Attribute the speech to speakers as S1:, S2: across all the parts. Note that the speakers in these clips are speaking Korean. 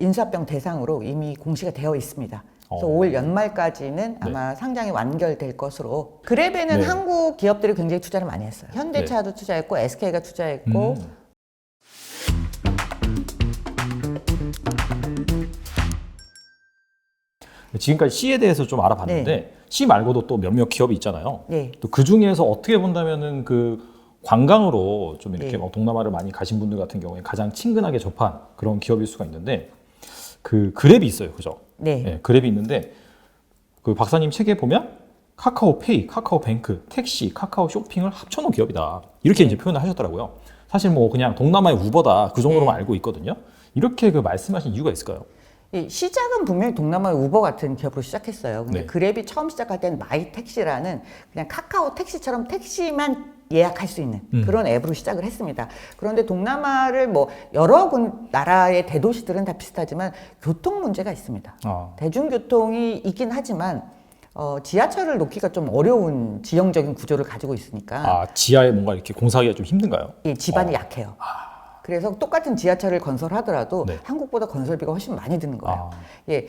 S1: 인수합병 대상으로 이미 공시가 되어 있습니다. 그래서
S2: 어.
S1: 올 연말까지는 아마 상장이 완결될 것으로. 그랩에는 한국 기업들이 굉장히 투자를 많이 했어요. 현대차도 투자했고 SK가 투자했고
S2: 지금까지 C에 대해서 좀 알아봤는데 C 말고도 또 몇몇 기업이 있잖아요.
S1: 네.
S2: 또 그 중에서 어떻게 본다면은 그 관광으로 좀 이렇게
S1: 네.
S2: 동남아를 많이 가신 분들 같은 경우에 가장 친근하게 접한 그런 기업일 수가 있는데 그 그랩이 있어요, 그죠?
S1: 네.
S2: 그랩이 있는데 그 박사님 책에 보면 카카오페이, 카카오뱅크, 택시, 카카오 쇼핑을 합쳐놓은 기업이다 이렇게 이제 표현을 하셨더라고요. 사실 뭐 그냥 동남아의 우버다 그 정도로만 알고 있거든요. 이렇게 그 말씀하신 이유가 있을까요?
S1: 이 시작은 분명히 동남아의 우버 같은 기업으로 시작했어요. 근데
S2: 네.
S1: 그랩이 처음 시작할 때는 마이택시라는 그냥 카카오 택시처럼 택시만 예약할 수 있는 그런 앱으로 시작을 했습니다. 그런데 동남아를 뭐 여러 나라의 대도시들은 다 비슷하지만 교통 문제가 있습니다. 대중교통이 있긴 하지만 지하철을 놓기가 좀 어려운 지형적인 구조를 가지고 있으니까
S2: 지하에 뭔가 이렇게 공사하기가 좀 힘든가요?
S1: 예, 지반이 약해요. 그래서 똑같은 지하철을 건설하더라도 한국보다 건설비가 훨씬 많이 드는 거예요. 예,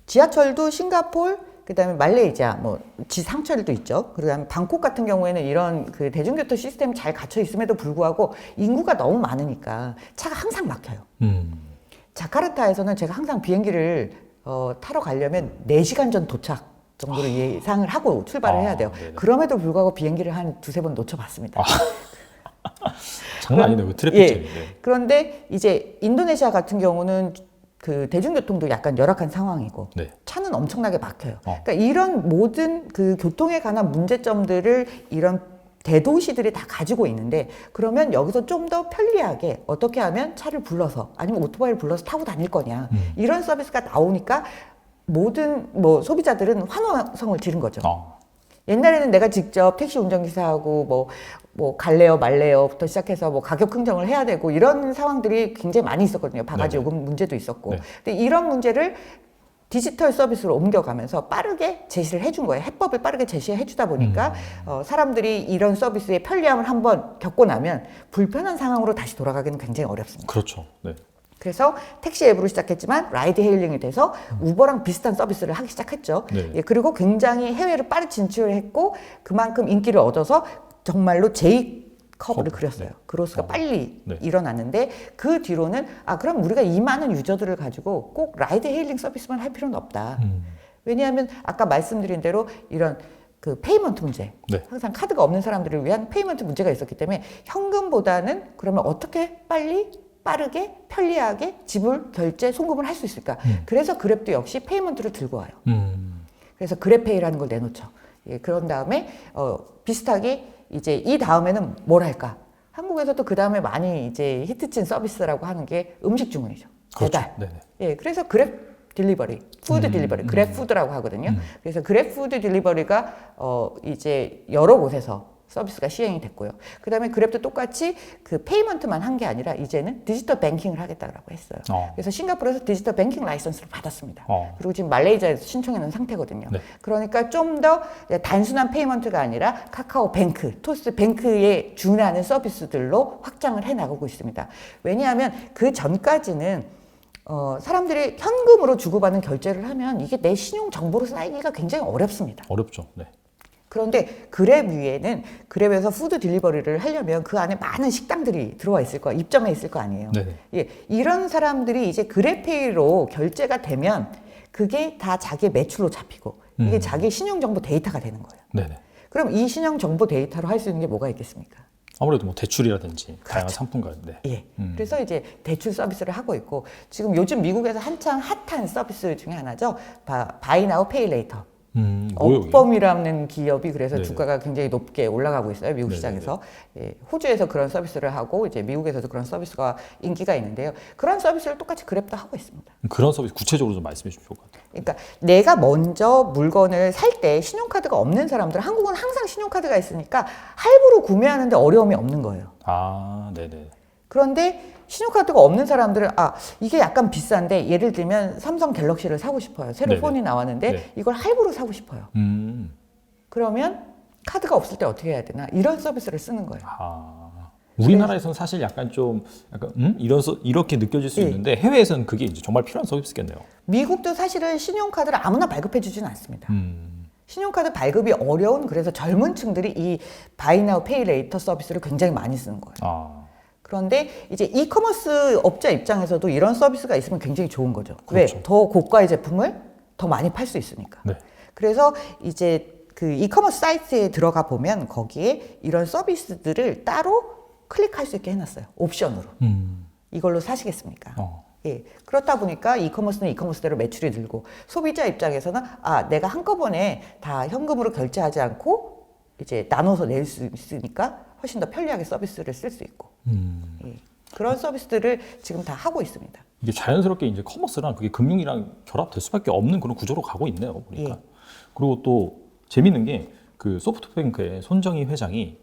S1: 지하철도 싱가포르, 그다음에 말레이시아, 뭐 지상철도 있죠. 그다음에 방콕 같은 경우에는 이런 그 대중교통 시스템이 잘 갖춰 있음에도 불구하고 인구가 너무 많으니까 차가 항상 막혀요. 자카르타에서는 제가 항상 비행기를 타러 가려면 4시간 전 도착 정도로 예상을 하고 출발을 해야 돼요.
S2: 네네.
S1: 그럼에도 불구하고 비행기를 한 2-3번 놓쳐봤습니다.
S2: 장난 아니네요, 그 트래픽 재미.
S1: 그런데 이제 인도네시아 같은 경우는 그 대중교통도 약간 열악한 상황이고 차는 엄청나게 막혀요. 그러니까 이런 모든 그 교통에 관한 문제점들을 이런 대도시들이 다 가지고 있는데 그러면 여기서 좀 더 편리하게 어떻게 하면 차를 불러서 아니면 오토바이를 불러서 타고 다닐 거냐 이런 서비스가 나오니까 모든 뭐 소비자들은 환호성을 지른 거죠. 옛날에는 내가 직접 택시 운전기사하고 뭐 갈래요 말래요부터 시작해서 뭐 가격 흥정을 해야 되고 이런 상황들이 굉장히 많이 있었거든요. 바가지 요금 문제도 있었고. 근데 이런 문제를 디지털 서비스로 옮겨가면서 빠르게 제시를 해준 거예요. 해법을 빠르게 제시해 주다 보니까 사람들이 이런 서비스의 편리함을 한번 겪고 나면 불편한 상황으로 다시 돌아가기는 굉장히 어렵습니다.
S2: 그렇죠.
S1: 그래서 택시 앱으로 시작했지만 라이드 헤일링이 돼서 우버랑 비슷한 서비스를 하기 시작했죠. 예, 그리고 굉장히 해외로 빠르게 진출을 했고 그만큼 인기를 얻어서 정말로 J커브를 그렸어요. 그로스가 빨리 일어났는데 그 뒤로는 그럼 우리가 이 많은 유저들을 가지고 꼭 라이드 헤일링 서비스만 할 필요는 없다. 왜냐하면 아까 말씀드린 대로 이런 그 페이먼트 문제, 항상 카드가 없는 사람들을 위한 페이먼트 문제가 있었기 때문에 현금보다는 그러면 어떻게 빠르게 편리하게 지불, 결제, 송금을 할 수 있을까? 그래서 그랩도 역시 페이먼트를 들고 와요. 그래서 그랩페이라는 걸 내놓죠. 예, 그런 다음에 비슷하게 이제 이 다음에는 뭘 할까? 한국에서도 그 다음에 많이 이제 히트친 서비스라고 하는 게 음식 주문이죠. 배달. 예, 그래서 그랩 딜리버리, 푸드 딜리버리, 그랩 푸드라고 하거든요. 그래서 그랩 푸드 딜리버리가 이제 여러 곳에서 서비스가 시행이 됐고요. 그 다음에 그랩도 똑같이 그 페이먼트만 한 게 아니라 이제는 디지털 뱅킹을 하겠다고 했어요. 그래서 싱가포르에서 디지털 뱅킹 라이선스를 받았습니다. 그리고 지금 말레이시아에서 신청해 놓은 상태거든요. 그러니까 좀 더 단순한 페이먼트가 아니라 카카오뱅크, 토스뱅크에 준하는 서비스들로 확장을 해 나가고 있습니다. 왜냐하면 그 전까지는 사람들이 현금으로 주고받는 결제를 하면 이게 내 신용 정보로 쌓이기가 굉장히 어렵습니다.
S2: 어렵죠.
S1: 그런데 그랩 위에는 그랩에서 푸드 딜리버리를 하려면 그 안에 많은 식당들이 들어와 있을 거야. 입점해 있을 거 아니에요. 예, 이런 사람들이 이제 그랩페이로 결제가 되면 그게 다 자기의 매출로 잡히고 이게 자기 신용정보 데이터가 되는 거예요. 그럼 이 신용정보 데이터로 할 수 있는 게 뭐가 있겠습니까?
S2: 아무래도 뭐 대출이라든지 다양한 상품과
S1: 예. 그래서 이제 대출 서비스를 하고 있고 지금 요즘 미국에서 한창 핫한 서비스 중에 하나죠. 바이 나우 페이 레이터. 업범이라는 기업이 그래서 주가가 굉장히 높게 올라가고 있어요. 미국 시장에서. 예, 호주에서 그런 서비스를 하고 이제 미국에서도 그런 서비스가 인기가 있는데요. 그런 서비스를 똑같이 그랩도 하고 있습니다.
S2: 그런 서비스 구체적으로 좀 말씀해 주시면 좋을 것 같아요.
S1: 그러니까 내가 먼저 물건을 살 때 신용카드가 없는 사람들, 한국은 항상 신용카드가 있으니까 할부로 구매하는데 어려움이 없는 거예요. 그런데 신용카드가 없는 사람들은 이게 약간 비싼데 예를 들면 삼성 갤럭시를 사고 싶어요. 새로 폰이 나왔는데 이걸 할부로 사고 싶어요. 그러면 카드가 없을 때 어떻게 해야 되나? 이런 서비스를 쓰는 거예요.
S2: 우리나라에서는 사실 약간 좀 이렇게 느껴질 수 있는데 해외에서는 그게 이제 정말 필요한 서비스겠네요.
S1: 미국도 사실은 신용카드를 아무나 발급해주지는 않습니다. 신용카드 발급이 어려운 그래서 젊은 층들이 이 바이 나우 페이 레이터 서비스를 굉장히 많이 쓰는 거예요. 그런데 이제 이커머스 업자 입장에서도 이런 서비스가 있으면 굉장히 좋은 거죠.
S2: 그렇죠.
S1: 왜? 더 고가의 제품을 더 많이 팔 수 있으니까.
S2: 네.
S1: 그래서 이제 그 이커머스 사이트에 들어가 보면 거기에 이런 서비스들을 따로 클릭할 수 있게 해놨어요. 옵션으로. 이걸로 사시겠습니까? 예. 그렇다 보니까 이커머스는 이커머스대로 매출이 늘고 소비자 입장에서는 내가 한꺼번에 다 현금으로 결제하지 않고 이제 나눠서 낼 수 있으니까 훨씬 더 편리하게 서비스를 쓸 수 있고. 예. 그런 서비스들을 지금 다 하고 있습니다.
S2: 이게 자연스럽게 이제 커머스랑 그게 금융이랑 결합될 수밖에 없는 그런 구조로 가고 있네요. 보니까.
S1: 예.
S2: 그리고 또 재밌는 게 그 소프트뱅크의 손정희 회장이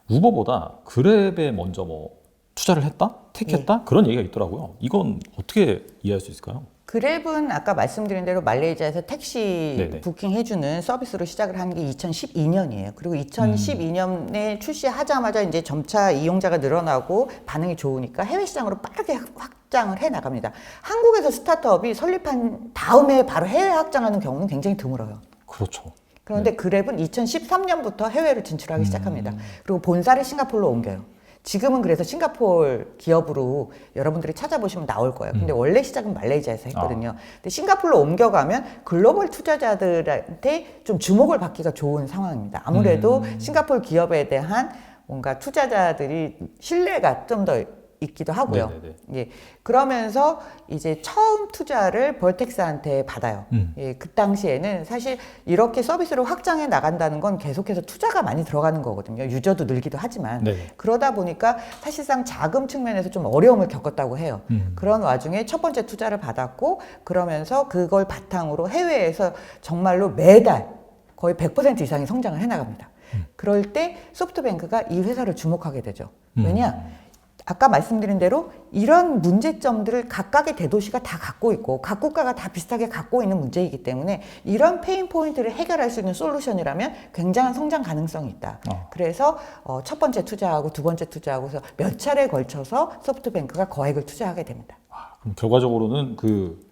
S2: 우버보다 그랩에 먼저 뭐 투자를 했다? 택했다? 그런 얘기가 있더라고요. 이건 어떻게 이해할 수 있을까요?
S1: 그랩은 아까 말씀드린 대로 말레이시아에서 택시
S2: 네네.
S1: 부킹해주는 서비스로 시작을 한 게 2012년이에요. 그리고 2012년에 출시하자마자 이제 점차 이용자가 늘어나고 반응이 좋으니까 해외 시장으로 빠르게 확장을 해 나갑니다. 한국에서 스타트업이 설립한 다음에 바로 해외 확장하는 경우는 굉장히 드물어요.
S2: 그렇죠.
S1: 그런데 그랩은 2013년부터 해외로 진출하기 시작합니다. 그리고 본사를 싱가포르로 옮겨요. 지금은 그래서 싱가포르 기업으로 여러분들이 찾아보시면 나올 거예요. 근데 원래 시작은 말레이시아에서 했거든요. 근데 싱가포르로 옮겨가면 글로벌 투자자들한테 좀 주목을 받기가 좋은 상황입니다. 아무래도 싱가포르 기업에 대한 뭔가 투자자들이 신뢰가 좀 더 있기도 하고요. 예, 그러면서 이제 처음 투자를 벌텍스한테 받아요. 예, 그 당시에는 사실 이렇게 서비스를 확장해 나간다는 건 계속해서 투자가 많이 들어가는 거거든요. 유저도 늘기도 하지만. 그러다 보니까 사실상 자금 측면에서 좀 어려움을 겪었다고 해요. 그런 와중에 첫 번째 투자를 받았고 그러면서 그걸 바탕으로 해외에서 정말로 매달 거의 100% 이상의 성장을 해 나갑니다. 그럴 때 소프트뱅크가 이 회사를 주목하게 되죠. 왜냐? 아까 말씀드린 대로 이런 문제점들을 각각의 대도시가 다 갖고 있고 각 국가가 다 비슷하게 갖고 있는 문제이기 때문에 이런 페인 포인트를 해결할 수 있는 솔루션이라면 굉장한 성장 가능성이 있다. 그래서 첫 번째 투자하고 두 번째 투자하고 해서 몇 차례에 걸쳐서 소프트뱅크가 거액을 투자하게 됩니다.
S2: 그럼 결과적으로는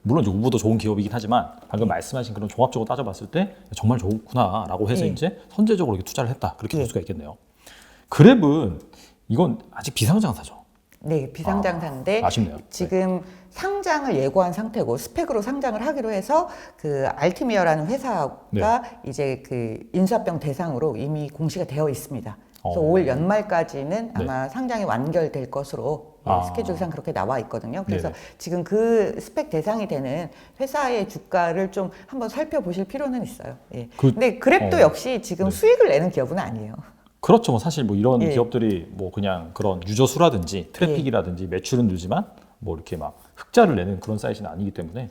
S2: 물론 이제 우버도 좋은 기업이긴 하지만 방금 말씀하신 그런 종합적으로 따져봤을 때 정말 좋구나라고 해서 이제 선제적으로 이렇게 투자를 했다 그렇게 볼 수가 있겠네요. 그랩은 이건 아직 비상장사죠.
S1: 네, 비상장사인데
S2: 아쉽네요.
S1: 지금 상장을 예고한 상태고 스펙으로 상장을 하기로 해서 그 알티미어라는 회사가 이제 그 인수합병 대상으로 이미 공시가 되어 있습니다. 그래서 올 연말까지는 아마 상장이 완결될 것으로 스케줄상 그렇게 나와 있거든요. 그래서 지금 그 스펙 대상이 되는 회사의 주가를 좀 한번 살펴보실 필요는 있어요. 예. 근데 그랩도 역시 지금 수익을 내는 기업은 아니에요.
S2: 그렇죠. 뭐 사실 뭐 이런 기업들이 뭐 그냥 그런 유저 수라든지 트래픽이라든지 매출은 늘지만 뭐 이렇게 막 흑자를 내는 그런 사이즈는 아니기 때문에.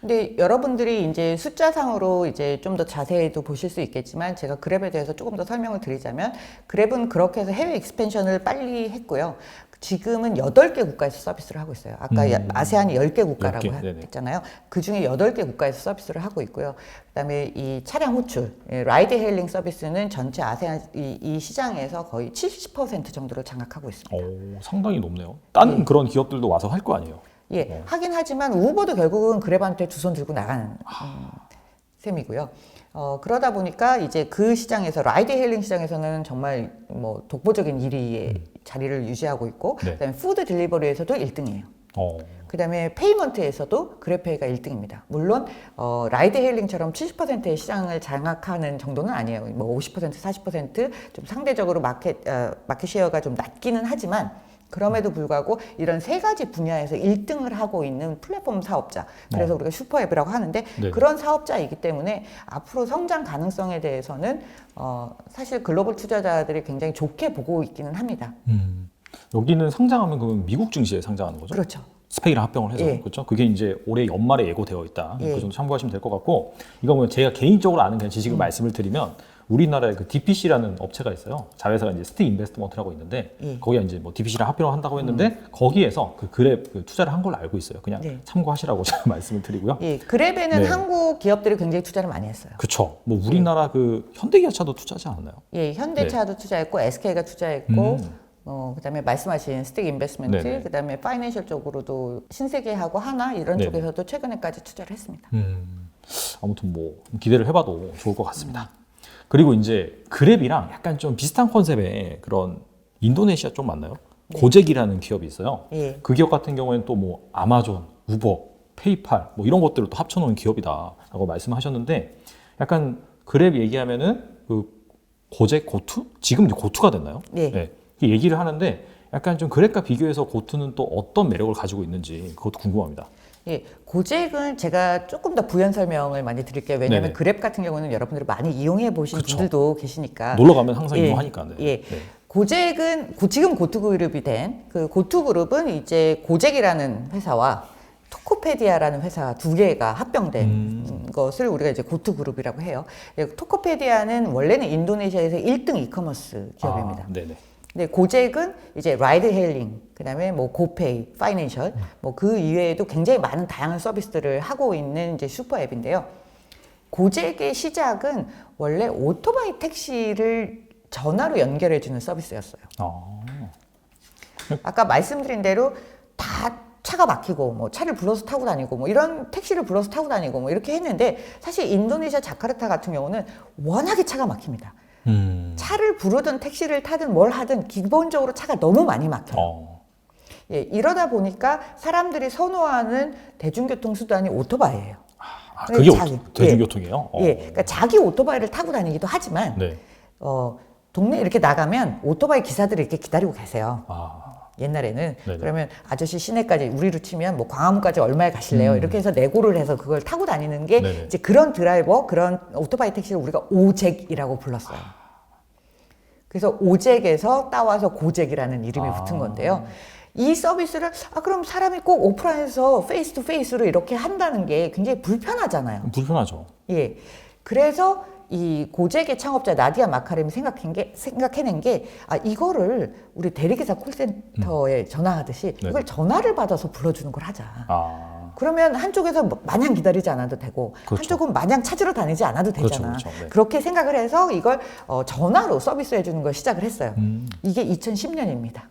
S1: 근데 여러분들이 이제 숫자상으로 이제 좀 더 자세히도 보실 수 있겠지만 제가 그랩에 대해서 조금 더 설명을 드리자면 그랩은 그렇게 해서 해외 익스펜션을 빨리 했고요. 지금은 8개 국가에서 서비스를 하고 있어요. 아까 아세안이 10개 국가라고 했잖아요. 그중에 8개 국가에서 서비스를 하고 있고요. 그다음에 이 차량 호출, 라이드 헤일링 서비스는 전체 아세안 이 시장에서 거의 70% 정도를 장악하고 있습니다.
S2: 상당히 높네요. 다른 그런 기업들도 와서 할 거 아니에요?
S1: 예, 하긴 하지만 우버도 결국은 그랩한테 두 손 들고 나가는 셈이고요. 그러다 보니까 이제 그 시장에서 라이드 헤일링 시장에서는 정말 뭐 독보적인 1위의 자리를 유지하고 있고 그다음에 푸드 딜리버리에서도 1등이에요. 그다음에 페이먼트에서도 그랩페이가 1등입니다. 물론 라이드 헤일링처럼 70%의 시장을 장악하는 정도는 아니에요. 뭐 50%, 40%좀 상대적으로 마켓 셰어가 좀 낮기는 하지만 그럼에도 불구하고 이런 세 가지 분야에서 1등을 하고 있는 플랫폼 사업자, 그래서 우리가 슈퍼앱이라고 하는데 그런 사업자이기 때문에 앞으로 성장 가능성에 대해서는 사실 글로벌 투자자들이 굉장히 좋게 보고 있기는 합니다.
S2: 여기는 상장하면 그러면 미국 증시에 상장하는 거죠?
S1: 그렇죠.
S2: 스펙이랑 합병을 해서 그렇죠. 그게 이제 올해 연말에 예고되어 있다. 그 정도 참고하시면 될 것 같고, 이거 보면 제가 개인적으로 아는 그냥 지식을 말씀을 드리면 우리나라에 그 DPC라는 업체가 있어요. 자회사가 이제 스틱 인베스트먼트라고 있는데 거기가 이제 뭐 DPC랑 합병을 한다고 했는데 거기에서 그 그랩 투자를 한 걸로 알고 있어요. 그냥 참고하시라고 제가 말씀을 드리고요.
S1: 예, 그랩에는 한국 기업들이 굉장히 투자를 많이 했어요.
S2: 그렇죠. 뭐 우리나라 그 현대기아차도 투자하지 않았나요?
S1: 예, 현대차도 투자했고 SK가 투자했고 그다음에 말씀하신 스택 인베스트먼트,
S2: 네네.
S1: 그다음에 파이낸셜 쪽으로도 신세계하고 하나 이런
S2: 네네.
S1: 쪽에서도 최근에까지 투자를 했습니다.
S2: 아무튼 뭐 기대를 해봐도 좋을 것 같습니다. 그리고 이제 그랩이랑 약간 좀 비슷한 컨셉의 그런 인도네시아 쪽 맞나요?
S1: 네.
S2: 고잭이라는 기업이 있어요.
S1: 예.
S2: 그 기업 같은 경우에는 또 뭐 아마존, 우버, 페이팔 뭐 이런 것들을 또 합쳐놓은 기업이다라고 말씀하셨는데 약간 그랩 얘기하면은 그 고잭, 고투? 지금 이제 고투가 됐나요?
S1: 예.
S2: 네. 이 얘기를 하는데 약간 좀 그랩과 비교해서 고투는 또 어떤 매력을 가지고 있는지 그것도 궁금합니다.
S1: 예, 고잭은 제가 조금 더 부연 설명을 많이 드릴게요. 왜냐하면
S2: 네네.
S1: 그랩 같은 경우는 여러분들이 많이 이용해 보신
S2: 그쵸.
S1: 분들도 계시니까.
S2: 놀러 가면 항상
S1: 예,
S2: 이용하니까. 네.
S1: 예.
S2: 네.
S1: 고잭은 지금 고투그룹이 된 그 고투그룹은 이제 고잭이라는 회사와 토코페디아라는 회사 두 개가 합병된 것을 우리가 이제 고투그룹이라고 해요. 예, 토코페디아는 원래는 인도네시아에서 1등 이커머스 기업입니다.
S2: 아, 네네.
S1: 네, 고잭은 이제 라이드 헤일링, 그다음에 뭐 고페이, 파이낸셜, 뭐 그 이외에도 굉장히 많은 다양한 서비스들을 하고 있는 이제 슈퍼 앱인데요. 고잭의 시작은 원래 오토바이 택시를 전화로 연결해 주는 서비스였어요. 아까 말씀드린 대로 다 차가 막히고 뭐 차를 불러서 타고 다니고 뭐 이런 택시를 불러서 타고 다니고 뭐 이렇게 했는데 사실 인도네시아 자카르타 같은 경우는 워낙에 차가 막힙니다. 차를 부르든 택시를 타든 뭘 하든 기본적으로 차가 너무 많이 막혀요. 예, 이러다 보니까 사람들이 선호하는 대중교통 수단이 오토바이예요.
S2: 그게
S1: 자기,
S2: 대중교통이에요?
S1: 예, 그러니까 자기 오토바이를 타고 다니기도 하지만
S2: 네.
S1: 동네 이렇게 나가면 오토바이 기사들이 이렇게 기다리고 계세요. 옛날에는
S2: 네네.
S1: 그러면 아저씨 시내까지 우리로 치면 뭐 광화문까지 얼마에 가실래요? 이렇게 해서 내고를 해서 그걸 타고 다니는 게
S2: 네네.
S1: 이제 그런 드라이버, 그런 오토바이 택시를 우리가 오잭이라고 불렀어요. 그래서 오잭에서 따와서 고잭이라는 이름이 붙은 건데요. 이 서비스를 그럼 사람이 꼭 오프라인에서 페이스 투 페이스로 이렇게 한다는 게 굉장히 불편하잖아요.
S2: 불편하죠.
S1: 예. 그래서 이 고잭의 창업자 나디아 마카렘이 생각해낸 게 이거를 우리 대리기사 콜센터에 전화하듯이
S2: 네네.
S1: 이걸 전화를 받아서 불러주는 걸 하자. 그러면 한쪽에서 마냥 기다리지 않아도 되고
S2: 그렇죠.
S1: 한쪽은 마냥 찾으러 다니지 않아도 되잖아.
S2: 그렇죠. 네.
S1: 그렇게 생각을 해서 이걸 전화로 서비스해 주는 걸 시작을 했어요. 이게 2010년입니다.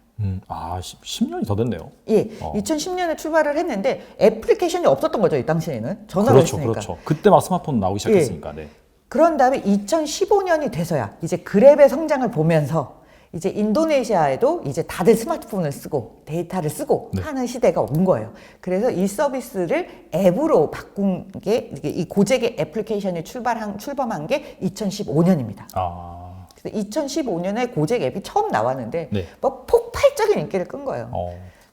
S2: 10년이 더 됐네요.
S1: 예, 2010년에 출발을 했는데 애플리케이션이 없었던 거죠, 이 당시에는. 전화가 있으니까.
S2: 그렇죠. 그때 막 스마트폰 나오기 시작했으니까. 네.
S1: 그런 다음에 2015년이 돼서야 이제 그랩의 성장을 보면서 이제 인도네시아에도 이제 다들 스마트폰을 쓰고 데이터를 쓰고
S2: 네.
S1: 하는 시대가 온 거예요. 그래서 이 서비스를 앱으로 바꾼 게 이 고잭의 애플리케이션이 출범한 게 2015년입니다. 그래서 2015년에 고잭 앱이 처음 나왔는데
S2: 네.
S1: 뭐 폭발적인 인기를 끈 거예요.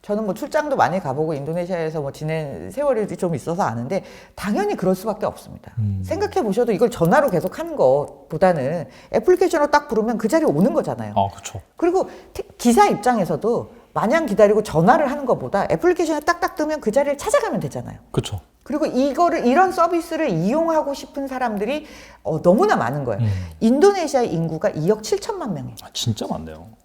S1: 저는 뭐 출장도 많이 가보고 인도네시아에서 뭐 지낸 세월이 좀 있어서 아는데 당연히 그럴 수밖에 없습니다. 생각해 보셔도 이걸 전화로 계속 하는 것보다는 애플리케이션으로 딱 부르면 그 자리에 오는 거잖아요.
S2: 그렇죠.
S1: 그리고 기사 입장에서도 마냥 기다리고 전화를 하는 것보다 애플리케이션에 딱딱 뜨면 그 자리를 찾아가면 되잖아요.
S2: 그렇죠.
S1: 그리고 이런 서비스를 이용하고 싶은 사람들이 너무나 많은 거예요. 인도네시아 인구가 2억 7천만 명이에요.
S2: 진짜 많네요.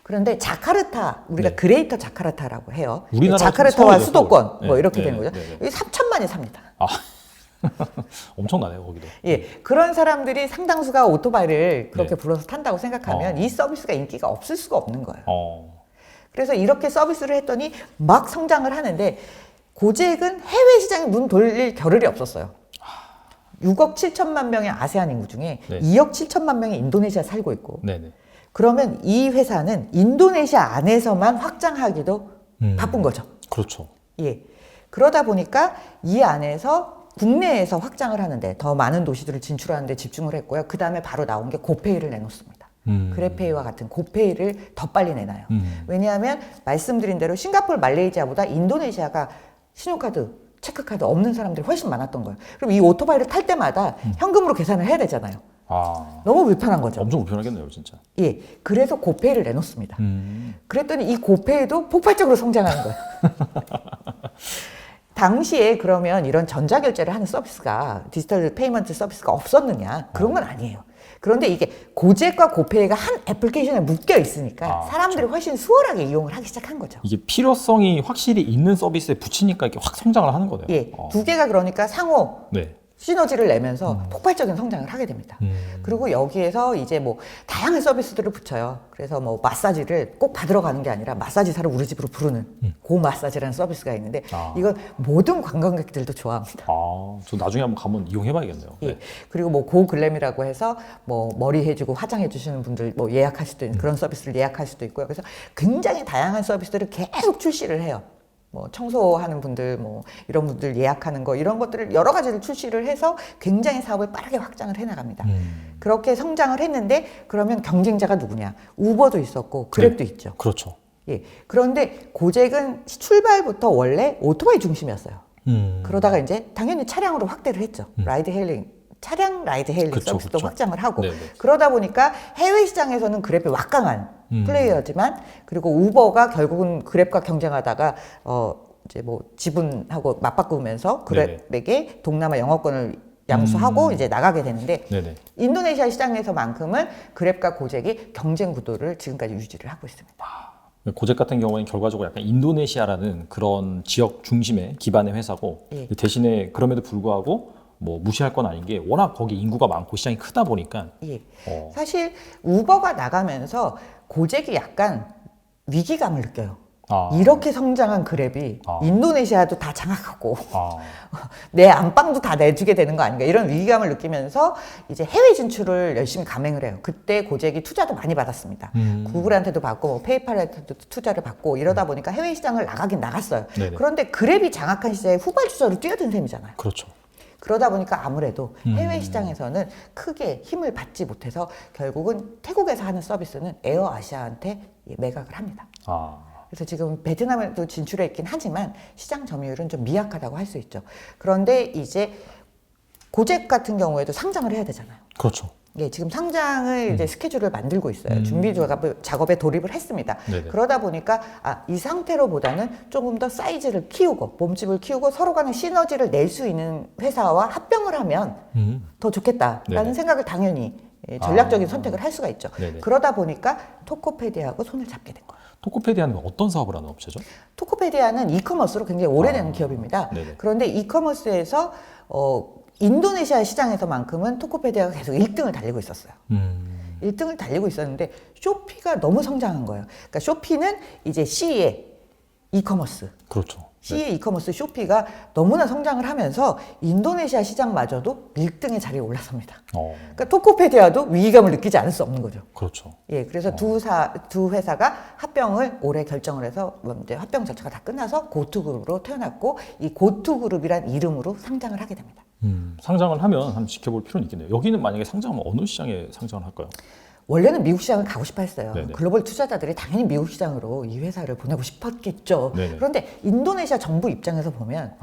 S1: 그런데 자카르타, 우리가
S2: 네.
S1: 그레이터 자카르타라고 해요.
S2: 우리나라
S1: 자카르타와
S2: 서울이죠,
S1: 수도권
S2: 서울.
S1: 뭐
S2: 네,
S1: 이렇게
S2: 네,
S1: 되는 거죠.
S2: 네, 네.
S1: 여기 3천만이 삽니다.
S2: 엄청나네요, 거기도.
S1: 예, 그런 사람들이 상당수가 오토바이를 그렇게
S2: 네.
S1: 불러서 탄다고 생각하면 이 서비스가 인기가 없을 수가 없는 거예요. 그래서 이렇게 서비스를 했더니 막 성장을 하는데 고잭은 해외 시장에 문 돌릴 겨를이 없었어요. 6억 7천만 명의 아세안 인구 중에
S2: 네.
S1: 2억 7천만 명이 인도네시아 살고 있고
S2: 네네.
S1: 그러면 이 회사는 인도네시아 안에서만 확장하기도 바쁜 거죠.
S2: 그렇죠.
S1: 예. 그러다 보니까 이 안에서 국내에서 확장을 하는데 더 많은 도시들을 진출하는 데 집중을 했고요. 그 다음에 바로 나온 게 고페이를 내놓습니다. 그래페이와 같은 고페이를 더 빨리 내놔요. 왜냐하면 말씀드린 대로 싱가포르, 말레이시아보다 인도네시아가 신용카드, 체크카드 없는 사람들이 훨씬 많았던 거예요. 그럼 이 오토바이를 탈 때마다 현금으로 계산을 해야 되잖아요. 너무 불편한 거죠.
S2: 엄청 불편하겠네요, 진짜.
S1: 예, 그래서 고페이를 내놓습니다. 그랬더니 이 고페이도 폭발적으로 성장하는 거예요. 당시에 그러면 이런 전자결제를 하는 서비스가 디지털 페이먼트 서비스가 없었느냐? 그런 건 아니에요. 그런데 이게 고잭과 고페이가 한 애플리케이션에 묶여 있으니까 사람들이
S2: 그렇죠.
S1: 훨씬 수월하게 이용을 하기 시작한 거죠.
S2: 이게 필요성이 확실히 있는 서비스에 붙이니까 이렇게 확 성장을 하는 거네요.
S1: 예, 두 개가 그러니까 상호
S2: 네.
S1: 시너지를 내면서 폭발적인 성장을 하게 됩니다. 그리고 여기에서 이제 뭐 다양한 서비스들을 붙여요. 그래서 뭐 마사지를 꼭 받으러 가는 게 아니라 마사지사를 우리 집으로 부르는 고 마사지라는 서비스가 있는데 이건 모든 관광객들도 좋아합니다.
S2: 저 나중에 한번 가면 이용해봐야겠네요.
S1: 예.
S2: 네.
S1: 그리고 뭐 고 글램이라고 해서 뭐 머리 해주고 화장해 주시는 분들 뭐 예약할 수도 있는 그런 서비스를 예약할 수도 있고요. 그래서 굉장히 다양한 서비스들을 계속 출시를 해요. 뭐 청소하는 분들 뭐 이런 분들 예약하는 거 이런 것들을 여러 가지를 출시를 해서 굉장히 사업을 빠르게 확장을 해 나갑니다. 그렇게 성장을 했는데 그러면 경쟁자가 누구냐? 우버도 있었고 그랩도 있죠.
S2: 그렇죠.
S1: 예. 그런데 고잭은 출발부터 원래 오토바이 중심이었어요. 그러다가 이제 당연히 차량으로 확대를 했죠. 라이드 헤일링 차량 라이드 헤일링
S2: 그쵸,
S1: 서비스도
S2: 그쵸.
S1: 확장을 하고
S2: 네네.
S1: 그러다 보니까 해외 시장에서는 그랩이 wak강한 플레이어지만 그리고 우버가 결국은 그랩과 경쟁하다가 이제 뭐 지분하고 맞바꾸면서 그랩에게 동남아 영어권을 양수하고 이제 나가게 되는데
S2: 네네.
S1: 인도네시아 시장에서만큼은 그랩과 고잭이 경쟁 구도를 지금까지 유지를 하고 있습니다.
S2: 고잭 같은 경우에는 결과적으로 약간 인도네시아라는 그런 지역 중심의 기반의 회사고
S1: 예.
S2: 대신에 그럼에도 불구하고 뭐 무시할 건 아닌 게 워낙 거기 인구가 많고 시장이 크다 보니까
S1: 예. 사실 우버가 나가면서 고잭이 약간 위기감을 느껴요. 이렇게 성장한 그랩이 인도네시아도 다 장악하고 내 안방도 다 내주게 되는 거 아닌가 이런 위기감을 느끼면서 이제 해외 진출을 열심히 감행을 해요. 그때 고잭이 투자도 많이 받았습니다. 구글한테도 받고 뭐 페이팔한테도 투자를 받고 이러다 보니까 해외 시장을 나가긴 나갔어요.
S2: 네네.
S1: 그런데 그랩이 장악한 시장에 후발주자로 뛰어든 셈이잖아요.
S2: 그렇죠.
S1: 그러다 보니까 아무래도 해외 시장에서는 크게 힘을 받지 못해서 결국은 태국에서 하는 서비스는 에어아시아한테 매각을 합니다. 그래서 지금 베트남에도 진출해 있긴 하지만 시장 점유율은 좀 미약하다고 할 수 있죠. 그런데 이제 고잭 같은 경우에도 상장을 해야 되잖아요.
S2: 그렇죠.
S1: 예, 지금 상장을 이제 스케줄을 만들고 있어요. 준비 작업에 돌입을 했습니다.
S2: 네네.
S1: 그러다 보니까 이 상태로보다는 조금 더 사이즈를 키우고 몸집을 키우고 서로 간의 시너지를 낼 수 있는 회사와 합병을 하면 더 좋겠다라는
S2: 네네.
S1: 생각을 당연히 전략적인 선택을 할 수가 있죠.
S2: 네네.
S1: 그러다 보니까 토코페디아하고 손을 잡게 된 거예요.
S2: 토코페디아는 어떤 사업을 하는 업체죠?
S1: 토코페디아는 이커머스로 굉장히 오래된 기업입니다.
S2: 네네.
S1: 그런데 이커머스에서 인도네시아 시장에서만큼은 토코페디아가 계속 1등을 달리고 있었어요. 1등을 달리고 있었는데 쇼피가 너무 성장한 거예요. 그러니까 쇼피는 이제 C의 이커머스.
S2: 그렇죠.
S1: C의 이커머스 쇼피가 너무나 성장을 하면서 인도네시아 시장마저도 1등의 자리에 올라섭니다. 그러니까 토코페디아도 위기감을 느끼지 않을 수 없는 거죠.
S2: 그렇죠.
S1: 예, 그래서 두 회사가 합병을 올해 결정을 해서 이제 합병 절차가 다 끝나서 고투그룹으로 태어났고 이 고투그룹이란 이름으로 상장을 하게 됩니다.
S2: 상장을 하면 한번 지켜볼 필요는 있겠네요. 여기는 만약에 상장하면 어느 시장에 상장을 할까요?
S1: 원래는 미국 시장을 가고 싶어 했어요.
S2: 네네.
S1: 글로벌 투자자들이 당연히 미국 시장으로 이 회사를 보내고 싶었겠죠.
S2: 네네.
S1: 그런데 인도네시아 정부 입장에서 보면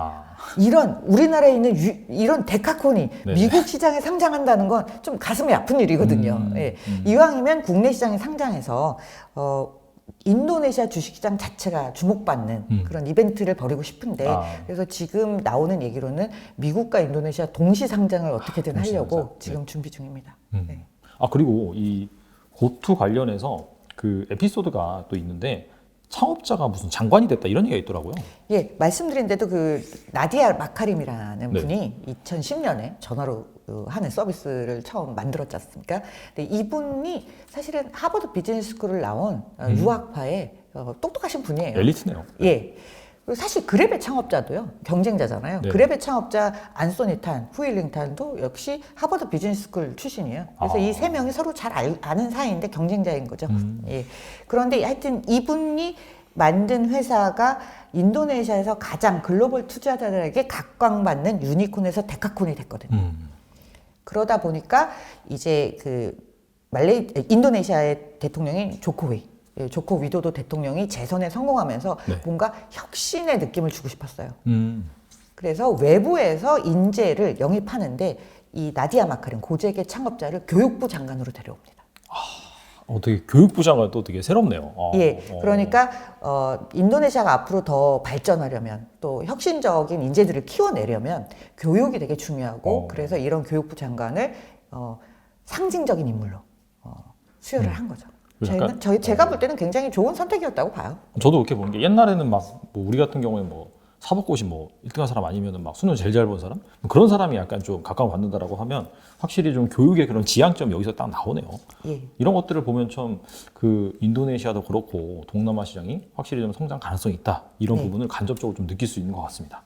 S1: 이런 우리나라에 있는 이런 데카콘이
S2: 네네.
S1: 미국 시장에 상장한다는 건 좀 가슴이 아픈 일이거든요. 예. 이왕이면 국내 시장에 상장해서 인도네시아 주식시장 자체가 주목받는 그런 이벤트를 벌이고 싶은데 그래서 지금 나오는 얘기로는 미국과 인도네시아 동시 상장을 어떻게든 하려고
S2: 상장.
S1: 지금 준비 중입니다. 네.
S2: 그리고 이 고투 관련해서 그 에피소드가 또 있는데 창업자가 무슨 장관이 됐다 이런 얘기가 있더라고요.
S1: 예, 말씀드린 데도 그 나디아 마카림이라는
S2: 네.
S1: 분이 2010년에 전화로 하는 서비스를 처음 만들었지 않습니까? 근데 이분이 사실은 하버드 비즈니스 스쿨을 나온 유학파의 똑똑하신 분이에요.
S2: 엘리트네요.
S1: 예. 그리고 사실 그랩의 창업자도요 경쟁자잖아요.
S2: 네.
S1: 그랩의 창업자 안소니 탄, 후일링 탄도 역시 하버드 비즈니스 스쿨 출신이에요. 그래서 이 세 명이 서로 잘 아는 사이인데 경쟁자인 거죠. 예. 그런데 하여튼 이분이 만든 회사가 인도네시아에서 가장 글로벌 투자자들에게 각광받는 유니콘에서 데카콘이 됐거든요. 그러다 보니까 이제 그 인도네시아의 대통령인 조코 위도도 대통령이 재선에 성공하면서
S2: 네.
S1: 뭔가 혁신의 느낌을 주고 싶었어요. 그래서 외부에서 인재를 영입하는데 이 나디아 마카린 고잭의 창업자를 교육부 장관으로 데려옵니다.
S2: 되게 교육부 장관 또 되게 새롭네요.
S1: 예, 그러니까 인도네시아가 앞으로 더 발전하려면 또 혁신적인 인재들을 키워내려면 교육이 되게 중요하고 그래서 이런 교육부 장관을 상징적인 인물로 수여를 한 거죠. 제가 볼 때는 굉장히 좋은 선택이었다고 봐요.
S2: 저도 그렇게 보는 게 옛날에는 막 뭐 우리 같은 경우에 뭐 사법고시 뭐 1등한 사람 아니면은 막 수능 제일 잘 본 사람 그런 사람이 약간 좀 각광을 받는다라고 하면 확실히 좀 교육의 그런 지향점이 여기서 딱 나오네요.
S1: 예.
S2: 이런 것들을 보면 좀 그 인도네시아도 그렇고 동남아 시장이 확실히 좀 성장 가능성이 있다 이런
S1: 네.
S2: 부분을 간접적으로 좀 느낄 수 있는 것 같습니다.